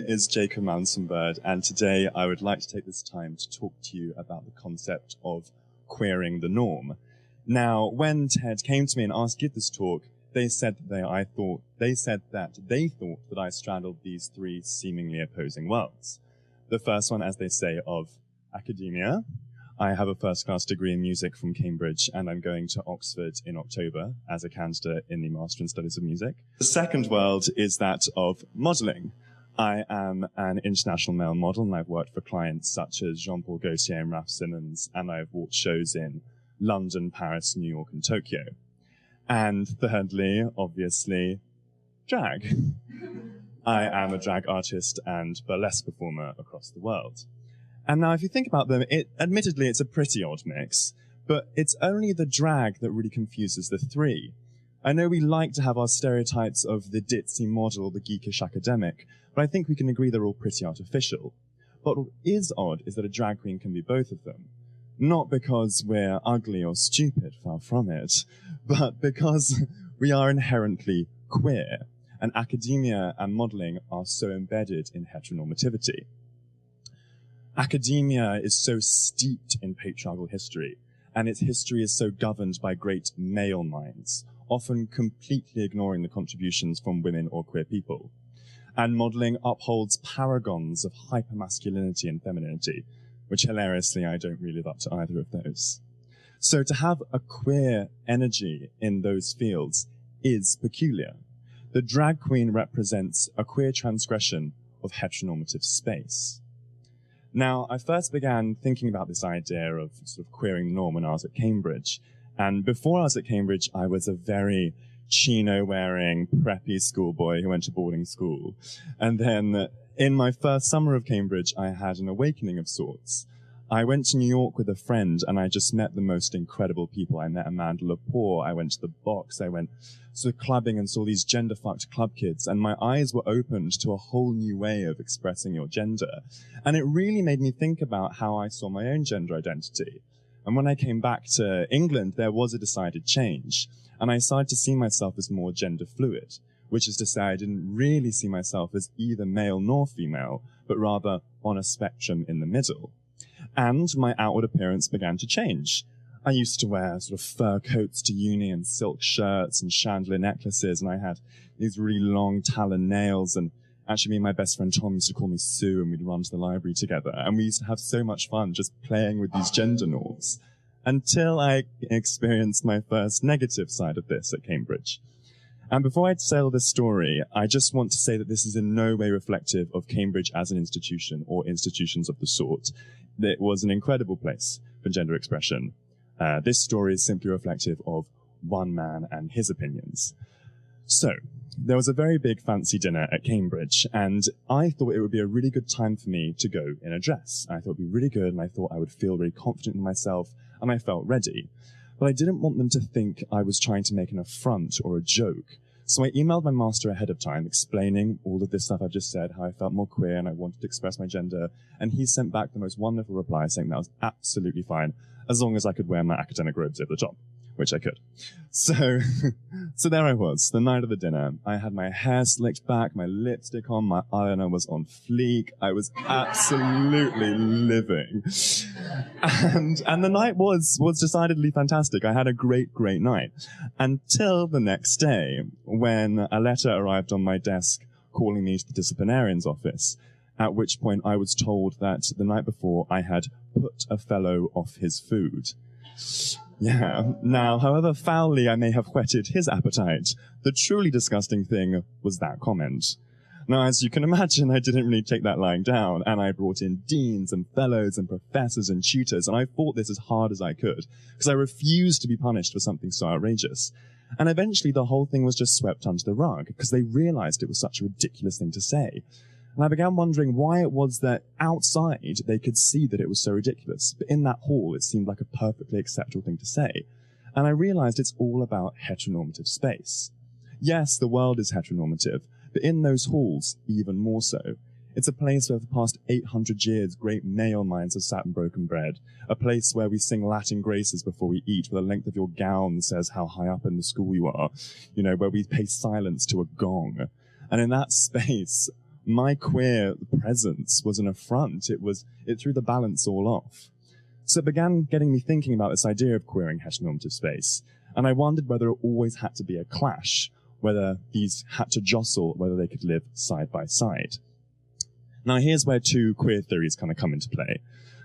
is Jacob Mountainbird, and today I would like to take this time to talk to you about the concept of queering the norm. Now, when TED came to me and asked to give this talk, they said that they thought that I straddled these three seemingly opposing worlds. The first one, as they say, of academia. I have a first-class degree in music from Cambridge, and I'm going to Oxford in October as a candidate in the Master in Studies of Music. The second world is that of modeling. I am an international male model, and I've worked for clients such as Jean-Paul Gaultier and Raf Simons, and I've walked shows in London, Paris, New York, and Tokyo. And thirdly, obviously, drag. I am a drag artist and burlesque performer across the world. And now if you think about them, admittedly it's a pretty odd mix, but it's only the drag that really confuses the three. I know we like to have our stereotypes of the ditzy model, the geekish academic, but I think we can agree they're all pretty artificial. But what is odd is that a drag queen can be both of them. Not because we're ugly or stupid, far from it, but because we are inherently queer, and academia and modeling are so embedded in heteronormativity. Academia is so steeped in patriarchal history, and its history is so governed by great male minds, often completely ignoring the contributions from women or queer people. And modeling upholds paragons of hypermasculinity and femininity, which hilariously I don't really live up to either of those. So to have a queer energy in those fields is peculiar. The drag queen represents a queer transgression of heteronormative space. Now, I first began thinking about this idea of sort of queering the norm when I was at Cambridge. And before I was at Cambridge, I was a very chino-wearing, preppy schoolboy who went to boarding school. And then in my first summer of Cambridge, I had an awakening of sorts. I went to New York with a friend, and I just met the most incredible people. I met Amanda Lepore, I went to the Box, I went sort of clubbing and saw these gender-fucked club kids, and my eyes were opened to a whole new way of expressing your gender. And it really made me think about how I saw my own gender identity. And when I came back to England, there was a decided change, and I started to see myself as more gender fluid, which is to say I didn't really see myself as either male nor female, but rather on a spectrum in the middle. And my outward appearance began to change. I used to wear sort of fur coats to uni and silk shirts and chandelier necklaces, and I had these really long talon nails, and actually me and my best friend Tom used to call me Sue, and we'd run to the library together, and we used to have so much fun just playing with these gender norms, until I experienced my first negative side of this at Cambridge. And before I tell this story, I just want to say that this is in no way reflective of Cambridge as an institution or institutions of the sort. It was an incredible place for gender expression. This story is simply reflective of one man and his opinions. So, there was a very big fancy dinner at Cambridge, and I thought it would be a really good time for me to go in a dress. I thought it would be really good, and I thought I would feel really confident in myself, and I felt ready. But I didn't want them to think I was trying to make an affront or a joke. So I emailed my master ahead of time explaining all of this stuff I've just said, how I felt more queer and I wanted to express my gender. And he sent back the most wonderful reply saying that was absolutely fine, as long as I could wear my academic robes over the top, which I could. So there I was, the night of the dinner. I had my hair slicked back, my lipstick on, my eyeliner was on fleek. I was absolutely living. And the night was decidedly fantastic. I had a great, great night. Until the next day, when a letter arrived on my desk calling me to the disciplinarian's office, at which point I was told that the night before I had put a fellow off his food. Yeah. Now, however foully I may have whetted his appetite, the truly disgusting thing was that comment. Now, as you can imagine, I didn't really take that lying down, and I brought in deans and fellows and professors and tutors, and I fought this as hard as I could, because I refused to be punished for something so outrageous. And eventually the whole thing was just swept under the rug, because they realized it was such a ridiculous thing to say. And I began wondering why it was that outside they could see that it was so ridiculous, but in that hall it seemed like a perfectly acceptable thing to say. And I realized it's all about heteronormative space. Yes, the world is heteronormative, but in those halls, even more so. It's a place where for the past 800 years great male minds have sat and broken bread, a place where we sing Latin graces before we eat, where the length of your gown says how high up in the school you are, where we pay silence to a gong. And in that space, my queer presence was an affront. It threw the balance all off. So it began getting me thinking about this idea of queering heteronormative space. And I wondered whether it always had to be a clash, whether these had to jostle, whether they could live side by side. Now here's where two queer theories kind of come into play.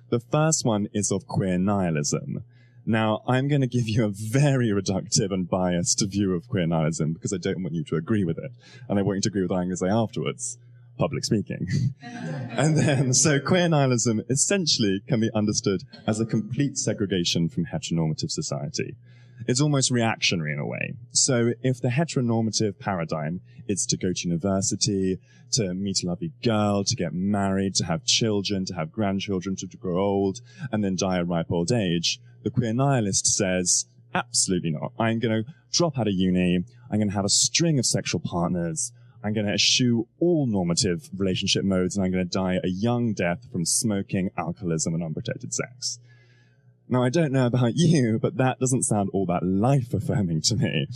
The first one is of queer nihilism. Now, I'm going to give you a very reductive and biased view of queer nihilism because I don't want you to agree with it. And I want you to agree with what I'm going to say afterwards. Public speaking. And then, so queer nihilism essentially can be understood as a complete segregation from heteronormative society. It's almost reactionary in a way. So if the heteronormative paradigm is to go to university, to meet a lovely girl, to get married, to have children, to have grandchildren, to grow old, and then die a ripe old age, the queer nihilist says, absolutely not. I'm going to drop out of uni. I'm going to have a string of sexual partners. I'm going to eschew all normative relationship modes, and I'm going to die a young death from smoking, alcoholism, and unprotected sex. Now, I don't know about you, but that doesn't sound all that life-affirming to me.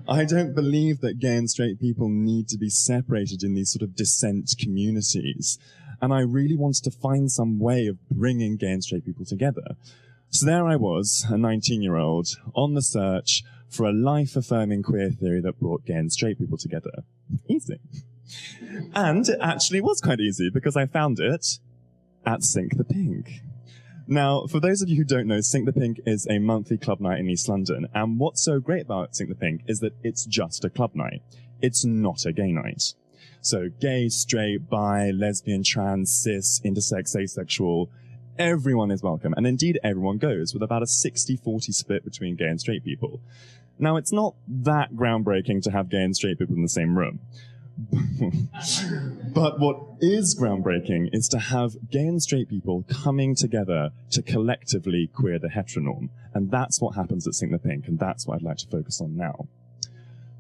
I don't believe that gay and straight people need to be separated in these sort of dissent communities. And I really wanted to find some way of bringing gay and straight people together. So there I was, a 19-year-old, on the search for a life-affirming queer theory that brought gay and straight people together. Easy. And it actually was quite easy, because I found it at Sink the Pink. Now, for those of you who don't know, Sink the Pink is a monthly club night in East London, and what's so great about Sink the Pink is that it's just a club night. It's not a gay night. So gay, straight, bi, lesbian, trans, cis, intersex, asexual, everyone is welcome, and indeed everyone goes, with about a 60-40 split between gay and straight people. Now, it's not that groundbreaking to have gay and straight people in the same room. But what is groundbreaking is to have gay and straight people coming together to collectively queer the heteronorm. And that's what happens at Sink the Pink, and that's what I'd like to focus on now.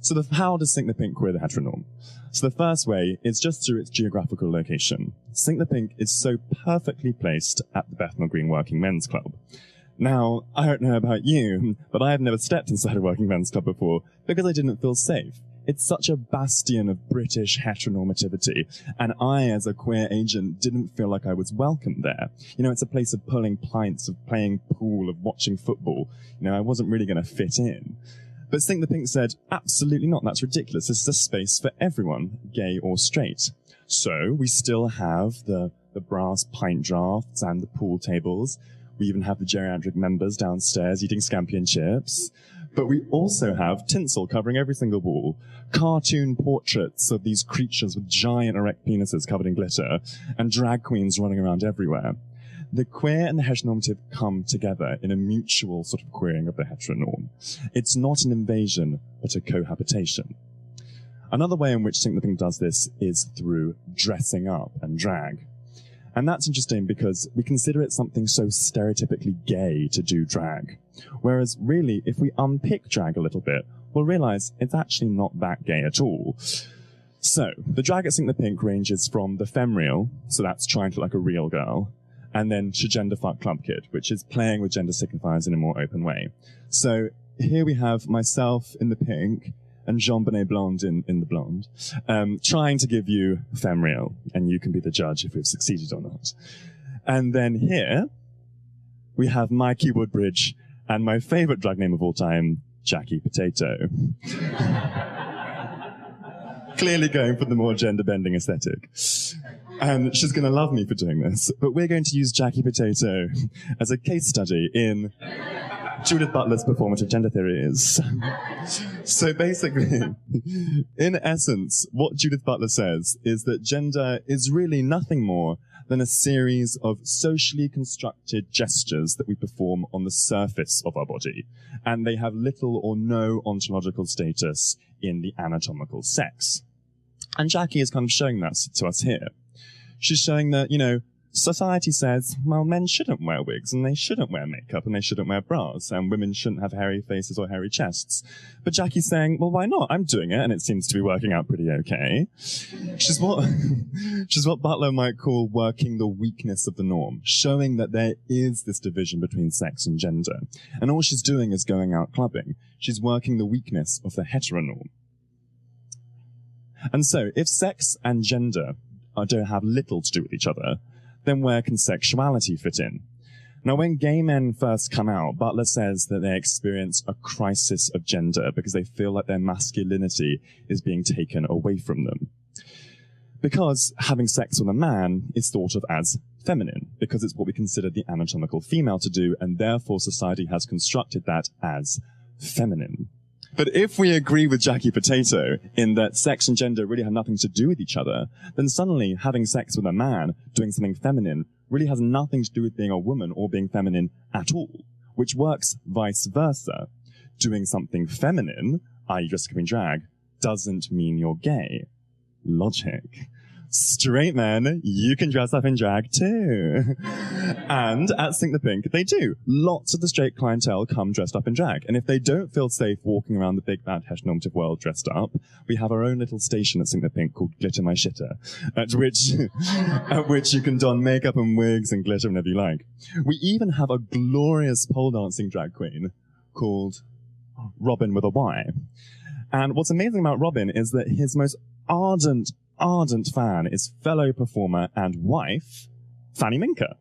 So how does Sink the Pink queer the heteronorm? So the first way is just through its geographical location. Sink the Pink is so perfectly placed at the Bethnal Green Working Men's Club. Now, I don't know about you, but I have never stepped inside a working men's club before because I didn't feel safe. It's such a bastion of British heteronormativity, and I, as a queer agent, didn't feel like I was welcome there. You know, it's a place of pulling pints, of playing pool, of watching football. You know, I wasn't really going to fit in. But Sink the Pink said, absolutely not, that's ridiculous. This is a space for everyone, gay or straight. So we still have the brass pint drafts and the pool tables. We even have the geriatric members downstairs eating scampi and chips. But we also have tinsel covering every single wall, cartoon portraits of these creatures with giant erect penises covered in glitter, and drag queens running around everywhere. The queer and the heteronormative come together in a mutual sort of queering of the heteronorm. It's not an invasion, but a cohabitation. Another way in which Sink the Pink does this is through dressing up and drag. And that's interesting because we consider it something so stereotypically gay to do drag. Whereas really, if we unpick drag a little bit, we'll realize it's actually not that gay at all. So, the drag at Sink the Pink ranges from the femreal, so that's trying to look like a real girl, and then to genderfuck club kid, which is playing with gender signifiers in a more open way. So, here we have myself in the pink, and Jean-Bonnet Blonde in the blonde, trying to give you femreal, and you can be the judge if we've succeeded or not. And then here, we have Mikey Woodbridge, and my favorite drag name of all time, Jackie Potato. Clearly going for the more gender-bending aesthetic. And she's going to love me for doing this, but we're going to use Jackie Potato as a case study in Judith Butler's performative gender theories. So basically, in essence, what Judith Butler says is that gender is really nothing more than a series of socially constructed gestures that we perform on the surface of our body, and they have little or no ontological status in the anatomical sex. And Jackie is kind of showing that to us here. She's showing that, you know, society says, well, men shouldn't wear wigs, and they shouldn't wear makeup, and they shouldn't wear bras, and women shouldn't have hairy faces or hairy chests. But Jackie's saying, well, why not? I'm doing it, and it seems to be working out pretty okay. She's what Butler might call working the weakness of the norm, showing that there is this division between sex and gender. And all she's doing is going out clubbing. She's working the weakness of the heteronorm. And so, if sex and gender don't have little to do with each other, then where can sexuality fit in? Now, when gay men first come out, Butler says that they experience a crisis of gender because they feel like their masculinity is being taken away from them. Because having sex with a man is thought of as feminine, because it's what we consider the anatomical female to do, and therefore society has constructed that as feminine. But if we agree with Jackie Potato in that sex and gender really have nothing to do with each other, then suddenly having sex with a man doing something feminine really has nothing to do with being a woman or being feminine at all, which works vice versa. Doing something feminine, i.e. dressing up in drag, doesn't mean you're gay. Logic. Straight men, you can dress up in drag too. And at Sink the Pink, they do. Lots of the straight clientele come dressed up in drag. And if they don't feel safe walking around the big bad heteronormative world dressed up, we have our own little station at Sink the Pink called Glitter My Shitter, at which you can don makeup and wigs and glitter whenever you like. We even have a glorious pole dancing drag queen called Robin with a Y. And what's amazing about Robin is that his most ardent fan is fellow performer and wife, Fanny Minker.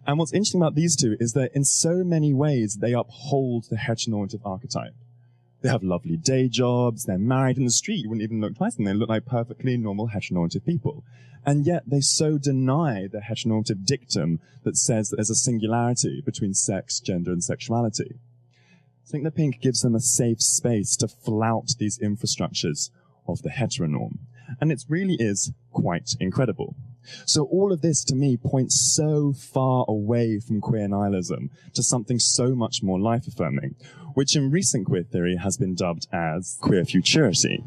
And what's interesting about these two is that in so many ways, they uphold the heteronormative archetype. They have lovely day jobs, they're married in the street, you wouldn't even look twice, and they look like perfectly normal heteronormative people. And yet they so deny the heteronormative dictum that says that there's a singularity between sex, gender, and sexuality. Sink the Pink gives them a safe space to flout these infrastructures of the heteronorm. And it really is quite incredible. So all of this, to me, points so far away from queer nihilism to something so much more life-affirming, which in recent queer theory has been dubbed as queer futurity.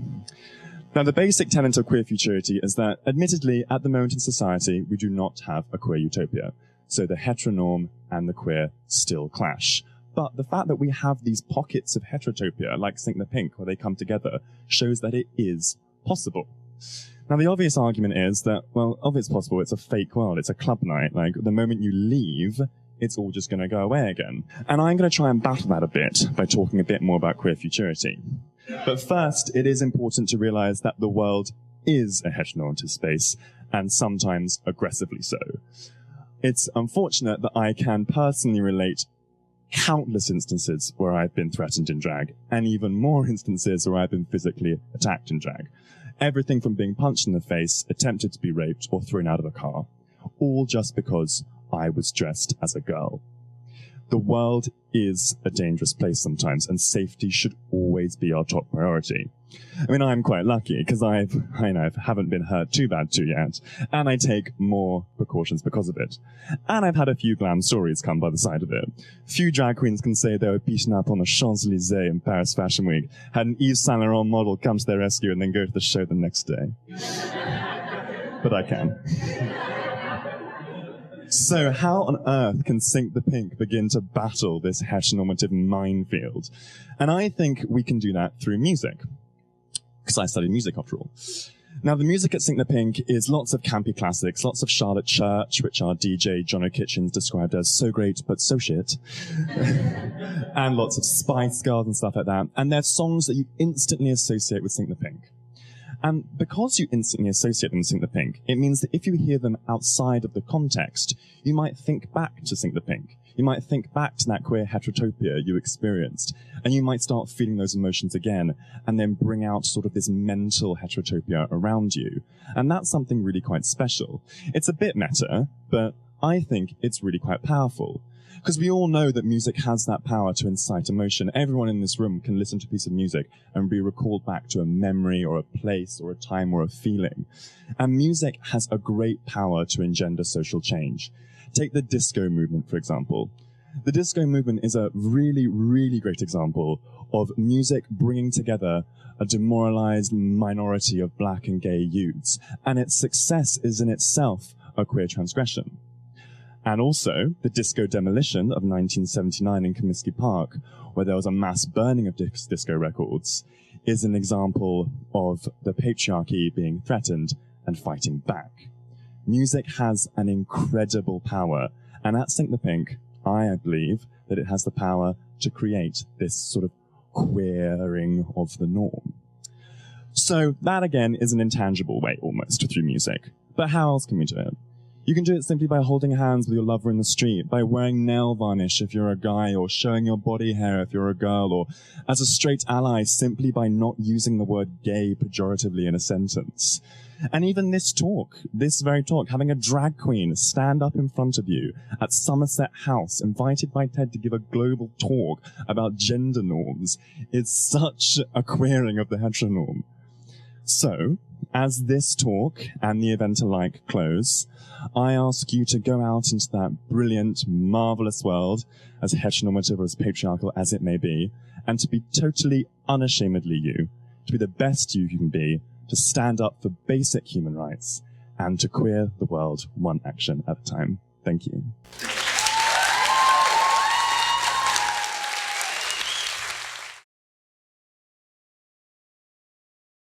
Now, the basic tenet of queer futurity is that, admittedly, at the moment in society, we do not have a queer utopia. So the heteronorm and the queer still clash. But the fact that we have these pockets of heterotopia, like Sink the Pink, where they come together, shows that it is possible. Now, the obvious argument is that, well, it's possible, it's a fake world, it's a club night. Like, the moment you leave, it's all just going to go away again. And I'm going to try and battle that a bit by talking a bit more about queer futurity. But first, it is important to realize that the world is a heteronormative space, and sometimes aggressively so. It's unfortunate that I can personally relate countless instances where I've been threatened in drag, and even more instances where I've been physically attacked in drag. Everything from being punched in the face, attempted to be raped, or thrown out of a car. All just because I was dressed as a girl. The world is a dangerous place sometimes, and safety should always be our top priority. I mean, I'm quite lucky, because I haven't been hurt too bad yet, and I take more precautions because of it. And I've had a few glam stories come by the side of it. Few drag queens can say they were beaten up on the Champs-Élysées in Paris Fashion Week, had an Yves Saint Laurent model come to their rescue, and then go to the show the next day. But I can. So how on earth can Sink the Pink begin to battle this heteronormative minefield? And I think we can do that through music, because I studied music after all. Now, the music at Sink the Pink is lots of campy classics, lots of Charlotte Church, which our DJ John O'Kitchen's described as so great but so shit, and lots of Spice Girls and stuff like that. And they're songs that you instantly associate with Sink the Pink. And because you instantly associate them with Sink the Pink, it means that if you hear them outside of the context, you might think back to Sink the Pink. You might think back to that queer heterotopia you experienced, and you might start feeling those emotions again, and then bring out sort of this mental heterotopia around you. And that's something really quite special. It's a bit meta, but I think it's really quite powerful. Because we all know that music has that power to incite emotion. Everyone in this room can listen to a piece of music and be recalled back to a memory or a place or a time or a feeling. And music has a great power to engender social change. Take the disco movement, for example. The disco movement is a really, really great example of music bringing together a demoralized minority of black and gay youths. And its success is in itself a queer transgression. And also, the disco demolition of 1979 in Comiskey Park, where there was a mass burning of disco records, is an example of the patriarchy being threatened and fighting back. Music has an incredible power, and at Sink the Pink, I believe that it has the power to create this sort of queering of the norm. So that, again, is an intangible way, almost, through music. But how else can we do it? You can do it simply by holding hands with your lover in the street, by wearing nail varnish if you're a guy, or showing your body hair if you're a girl, or as a straight ally, simply by not using the word gay pejoratively in a sentence. And even this very talk, having a drag queen stand up in front of you at Somerset House, invited by TED to give a global talk about gender norms, is such a queering of the heteronorm. So, as this talk and the event alike close, I ask you to go out into that brilliant, marvelous world, as heteronormative or as patriarchal as it may be, and to be totally unashamedly you, to be the best you can be, to stand up for basic human rights, and to queer the world one action at a time. Thank you.